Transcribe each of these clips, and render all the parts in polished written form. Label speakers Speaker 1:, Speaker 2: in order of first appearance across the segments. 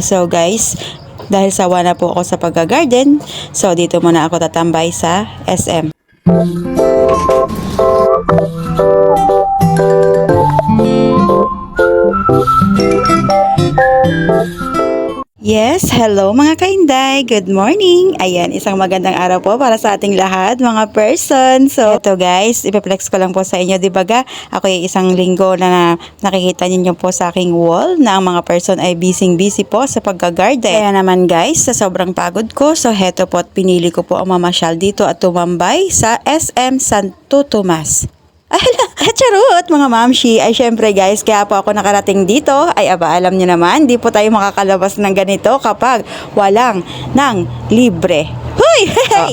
Speaker 1: So guys, dahil sawa na po ako sa pagga-garden, so dito muna ako tatambay sa SM. Yes, hello mga kainday. Good morning. Ayan, isang magandang araw po para sa ating lahat, mga person. So, ito guys, ipiplex ko lang po sa inyo, di ba ga? Ako ay isang linggo na nakikita ninyo po sa aking wall na ang mga person ay busy po sa pagka-garden. Kaya naman guys, sa sobrang pagod ko, so heto po at pinili ko po ang mamasyal dito at tumambay sa SM Santo Tomas. Ay, charot mga mamshi. Ay, syempre guys, kaya po ako nakarating dito. Ay, alam nyo naman, di po tayo makakalabas ng ganito kapag walang nang libre. Huy! Hey!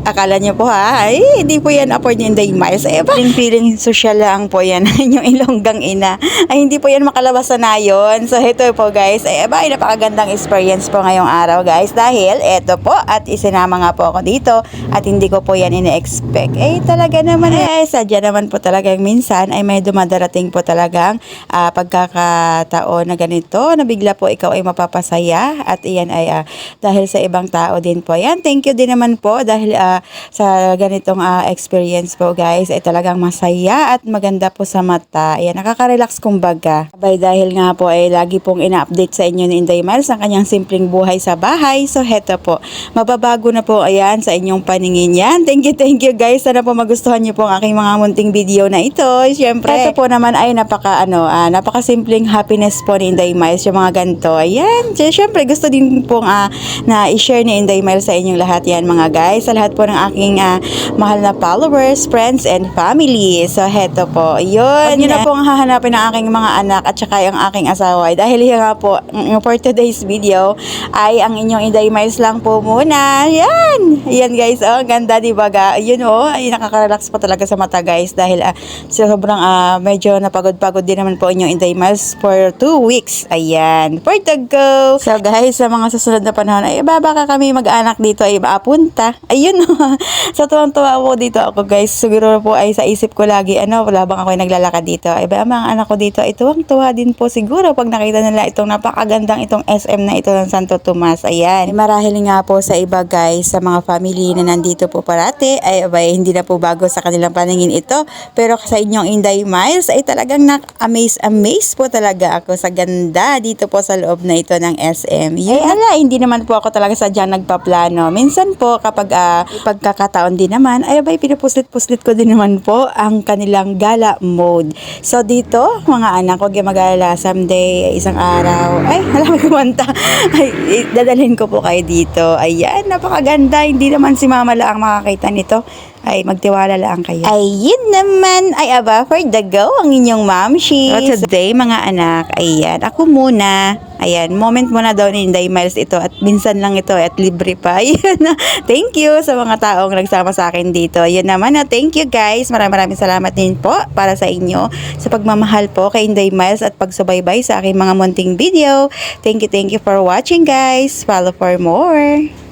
Speaker 1: Akala nyo po ha? Ay, hindi po yan afford yung Inday Miles. Ay, feeling social lang po yan. Yung ilonggang ina. Ay, hindi po yan makalabas na yun. So, ito po guys. Ay, napakagandang experience po ngayong araw guys. Dahil, ito po. At isinama nga po ako dito. At hindi ko po yan ine-expect. Eh, talaga naman. Sadya naman po talagang minsan ay may dumadarating po talagang pagkakataon na ganito. Na bigla po ikaw ay mapapasaya. At iyan ay dahil sa ibang tao din po. Yan, thank you din naman po dahil sa ganitong experience po guys ay talagang masaya at maganda po sa mata. Ayan, nakaka-relax kumbaga. Abay, dahil nga po ay lagi pong ina-update sa inyo ni Inday Miles ang kanyang simpleng buhay sa bahay. So heto po, mababago na po ayan sa inyong paningin yan. Thank you guys. Sana po magustuhan niyo po ang aking mga munting video na ito. Siyempre, ito po naman ay napaka simpleng happiness po ni Inday Miles yung mga ganito. Ayan, siyempre gusto din pong na i-share ni Inday Miles sa inyong lahat yan mga guys, sa lahat po ng aking mahal na followers, friends, and family. So, heto po. Yun na po ang hahanapin ng aking mga anak at saka yung aking asawa. Dahil yun nga po, for today's video, ay ang inyong Inday Miles lang po muna. Yan! Yan guys, ang ganda diba ga? Yun ay nakaka-relax po talaga sa mata guys dahil sobrang medyo napagod-pagod din naman po inyong Inday Miles for 2 weeks. Ayan. For the go! So guys, sa mga susunod na panahon, ay baka kami mag-anak dito ay maapunta. Ayun sa tuwang-tuwa po dito ako guys. Siguro po ay sa isip ko lagi wala bang ako naglalakad dito. Ay ba mga anak ko dito ay tuwang-tuwa din po siguro pag nakita nila itong napakagandang itong SM na ito ng Santo Tomas. Ayan. Marahil nga po sa iba guys, sa mga family na nandito po parati ay hindi na po bago sa kanilang paningin ito. Pero sa inyong Inday Miles ay talagang amaze po talaga ako sa ganda dito po sa loob na ito ng SM. Hindi naman po ako talaga sadyang nagpaplano. Minsan po kapag pagkakataon din naman ay pinupuslit-puslit ko din naman po ang kanilang gala mode. So dito mga anak, huwag yung mag-alala, someday isang araw ay alam ko kumanta ay dadalhin ko po kayo dito. Ayan, napakaganda. Hindi naman si mama lang ang makakita nito. Ay, magtiwala lang kayo. Ayun naman, ay for the go, ang inyong mamshi. So today, mga anak, ayan, ako muna. Ayan, moment muna daw ni Inday Miles ito at minsan lang ito at libre pa. Ayan, thank you sa mga taong nagsama sa akin dito. Ayan naman, thank you guys. Maraming salamat din po para sa inyo sa pagmamahal po kay Inday Miles at pagsubaybay sa aking mga munting video. Thank you for watching guys. Follow for more.